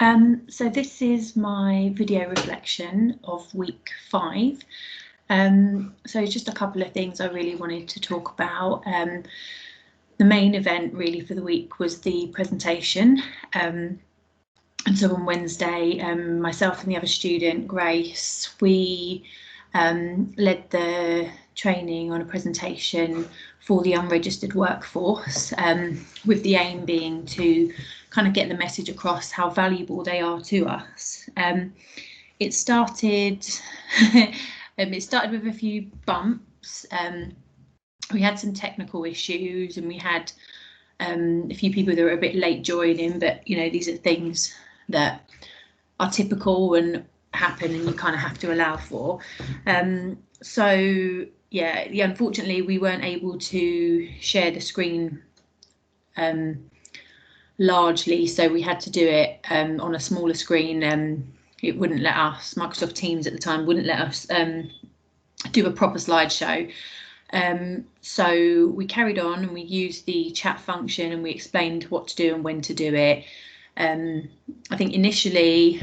So this is my video reflection of week 5. So just a couple of things I really wanted to talk about. The main event really for the week was the presentation. And so on Wednesday, myself and the other student, Grace, we led the training on a presentation for the unregistered workforce, with the aim being to kind of get the message across how valuable they are to us. It started with a few bumps. We had some technical issues and we had a few people that were a bit late joining, but you know, these are things that are typical and happen and you kind of have to allow for. So yeah, unfortunately we weren't able to share the screen largely, so we had to do it on a smaller screen. It wouldn't let us, Microsoft Teams at the time wouldn't let us do a proper slideshow. So we carried on and we used the chat function and we explained what to do and when to do it. I think initially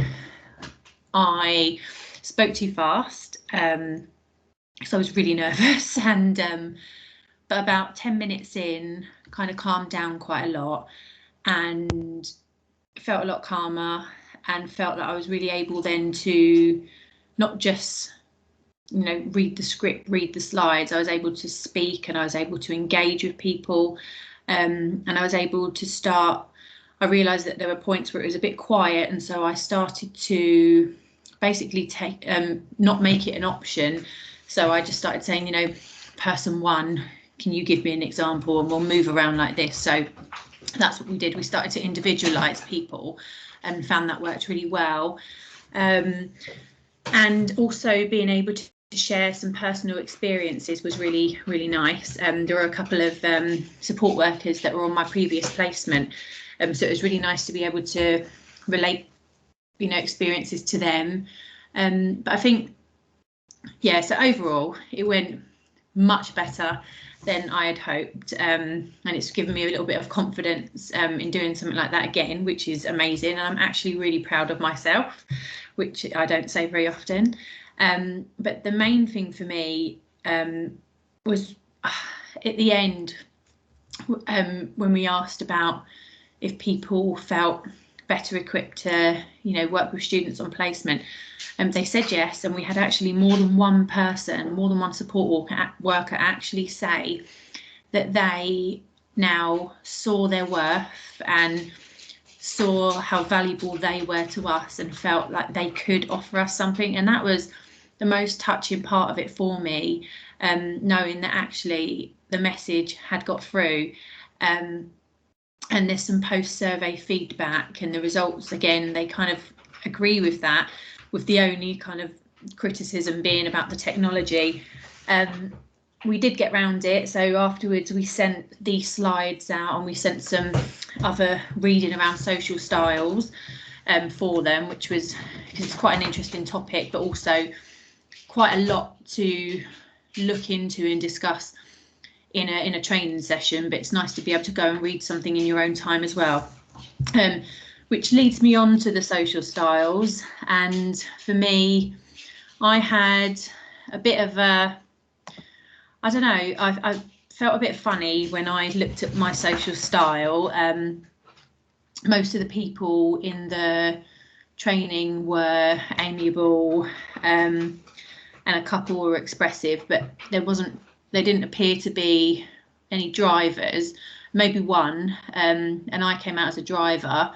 I spoke too fast, so I was really nervous, and but about 10 minutes in, kind of calmed down quite a lot and felt a lot calmer and felt that I was really able then to not just, you know, read the script, read the slides. I was able to speak and I was able to engage with people, and I was able to start. I realised that there were points where it was a bit quiet, and so I started to basically take not make it an option. So I just started saying, you know, person 1, can you give me an example, and we'll move around like this. So that's what we did. We started to individualise people and found that worked really well. And also being able to share some personal experiences was really, really nice. There were a couple of support workers that were on my previous placement. So it was really nice to be able to relate, you know, experiences to them. But I think, yeah, so overall it went much better than I had hoped, and it's given me a little bit of confidence in doing something like that again, which is amazing. And I'm actually really proud of myself, which I don't say very often. But the main thing for me was at the end, when we asked about if people felt better equipped to, you know, work with students on placement, they said yes, and we had actually more than one person, more than one support worker actually say that they now saw their worth and saw how valuable they were to us and felt like they could offer us something. And that was the most touching part of it for me, knowing that actually the message had got through. And there's some post-survey feedback, and the results, again, they kind of agree with that, with the only kind of criticism being about the technology. We did get round it, so afterwards we sent these slides out and we sent some other reading around social styles for them, which was, because it's quite an interesting topic, but also quite a lot to look into and discuss in a training session. But it's nice to be able to go and read something in your own time as well, which leads me on to the social styles. And for me, I had a bit of a, I don't know, I felt a bit funny when I looked at my social style. Most of the people in the training were amiable, and a couple were expressive, but there didn't appear to be any drivers, maybe one, and I came out as a driver,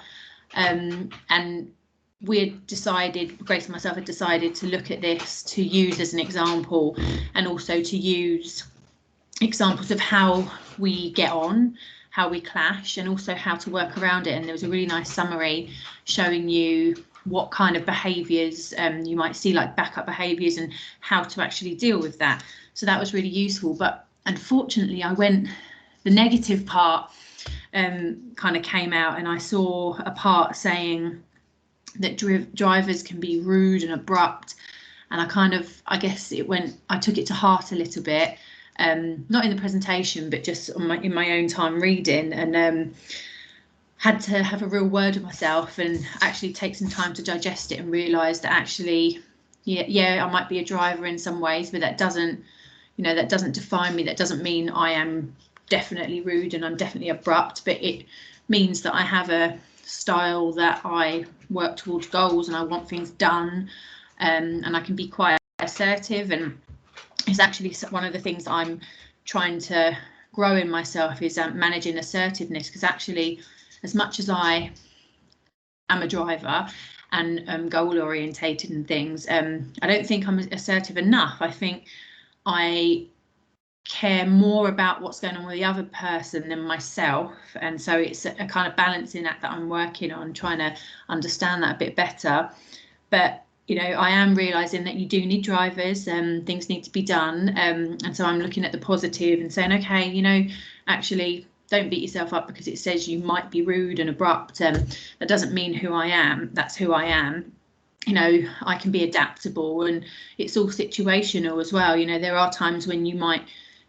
and we had decided, Grace and myself had decided to look at this to use as an example, and also to use examples of how we get on, how we clash, and also how to work around it. And there was a really nice summary showing you what kind of behaviours you might see, like backup behaviours, and how to actually deal with that. So that was really useful. But unfortunately the negative part kind of came out, and I saw a part saying that drivers can be rude and abrupt, and I guess I took it to heart a little bit, not in the presentation but just in my own time reading. And had to have a real word with myself and actually take some time to digest it and realise that actually, yeah, I might be a driver in some ways, but that doesn't, you know, that doesn't define me. That doesn't mean I am definitely rude and I'm definitely abrupt, but it means that I have a style that I work towards goals and I want things done, and I can be quite assertive. And it's actually one of the things that I'm trying to grow in myself is managing assertiveness, because actually, as much as I am a driver and goal orientated and things, I don't think I'm assertive enough. I think I care more about what's going on with the other person than myself, and so it's a kind of balancing act that I'm working on, trying to understand that a bit better. But you know, I am realizing that you do need drivers, things need to be done, and so I'm looking at the positive and saying, okay, you know, actually don't beat yourself up because it says you might be rude and abrupt. That doesn't mean who I am. That's who I am. You know, I can be adaptable, and it's all situational as well. You know, there are times when you might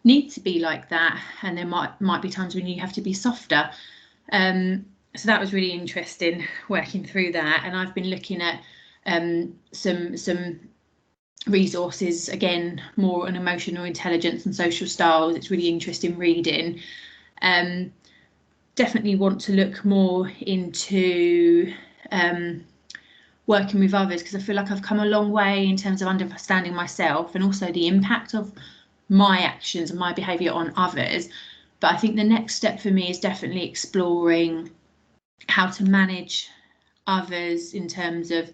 need to be like that, and there might be times when you have to be softer. So that was really interesting working through that, and I've been looking at some resources, again, more on emotional intelligence and social styles. It's really interesting reading. Definitely want to look more into working with others, because I feel like I've come a long way in terms of understanding myself and also the impact of my actions and my behaviour on others. But I think the next step for me is definitely exploring how to manage others in terms of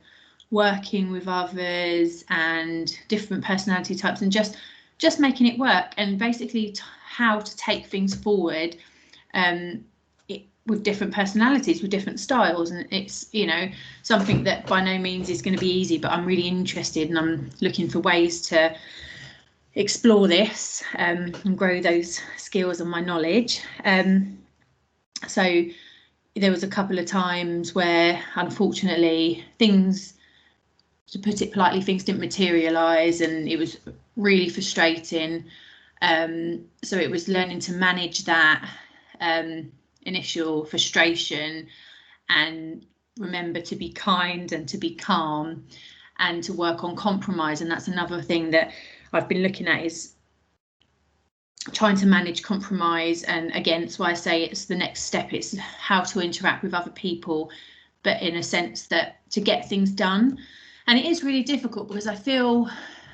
working with others and different personality types, and just making it work, and basically how to take things forward with different personalities, with different styles. And it's, you know, something that by no means is going to be easy, but I'm really interested and I'm looking for ways to explore this and grow those skills and my knowledge. So there was a couple of times where, unfortunately, things, to put it politely, things didn't materialise, and it was really frustrating. So it was learning to manage that initial frustration and remember to be kind and to be calm and to work on compromise. And that's another thing that I've been looking at, is trying to manage compromise. And again, that's why I say it's the next step. It's how to interact with other people, but in a sense that to get things done. And it is really difficult because I feel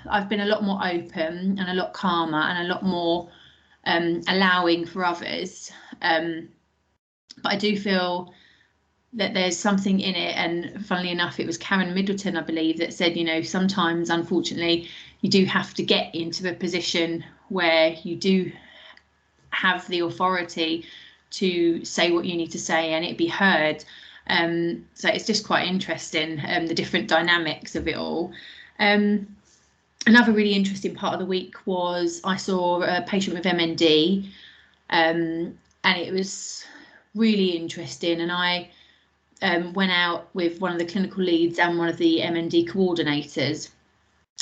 I've been a lot more open and a lot calmer and a lot more allowing for others. But I do feel that there's something in it. And funnily enough, it was Karen Middleton, I believe, that said, you know, sometimes, unfortunately, you do have to get into a position where you do have the authority to say what you need to say and it be heard. So it's just quite interesting, the different dynamics of it all. Another really interesting part of the week was I saw a patient with MND, and it was really interesting. And I went out with one of the clinical leads and one of the MND coordinators,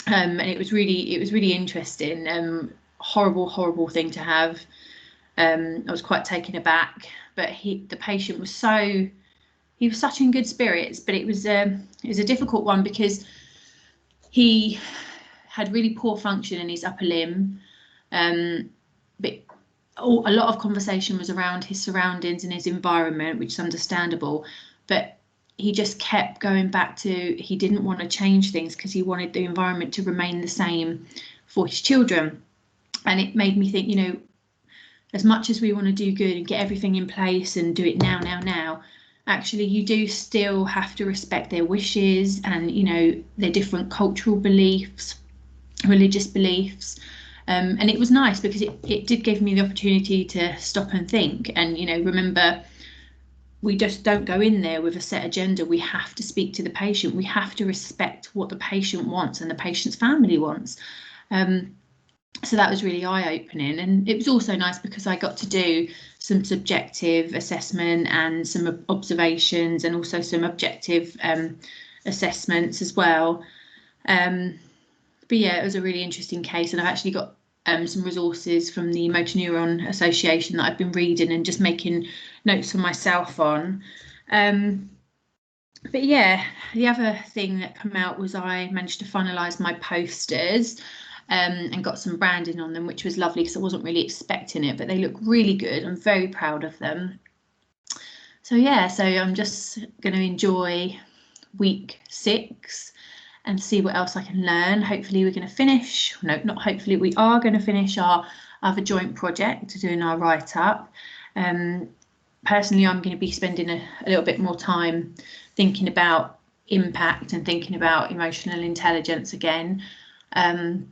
and it was really interesting. Horrible thing to have. I was quite taken aback, but the patient was he was such in good spirits, but it was a difficult one because he had really poor function in his upper limb, but a lot of conversation was around his surroundings and his environment, which is understandable, but he just kept going back to, he didn't want to change things because he wanted the environment to remain the same for his children. And it made me think, you know, as much as we want to do good and get everything in place and do it now, actually you do still have to respect their wishes and, you know, their different cultural beliefs, religious beliefs. And it was nice because it did give me the opportunity to stop and think and, you know, remember, we just don't go in there with a set agenda. We have to speak to the patient. We have to respect what the patient wants and the patient's family wants. So that was really eye-opening. And it was also nice because I got to do some subjective assessment and some observations and also some objective assessments as well. But yeah, it was a really interesting case, and I've actually got some resources from the Motor Neuron Association that I've been reading and just making notes for myself on. But yeah, the other thing that came out was I managed to finalise my posters and got some branding on them, which was lovely because I wasn't really expecting it, but they look really good. I'm very proud of them. So yeah, so I'm just going to enjoy week 6 and see what else I can learn. Hopefully we're going to finish, no, not hopefully, we are going to finish our other joint project, doing our write-up. Personally, I'm going to be spending a little bit more time thinking about impact and thinking about emotional intelligence again. And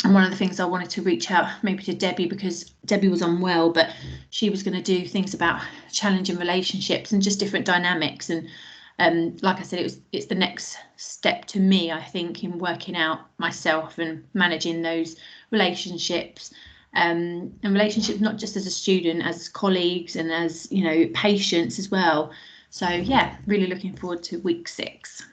one of the things I wanted to reach out maybe to Debbie, because Debbie was unwell, but she was going to do things about challenging relationships and just different dynamics. And like I said, it's the next step to me, I think, in working out myself and managing those relationships. And relationships not just as a student, as colleagues and as, you know, patients as well. So yeah, really looking forward to week 6.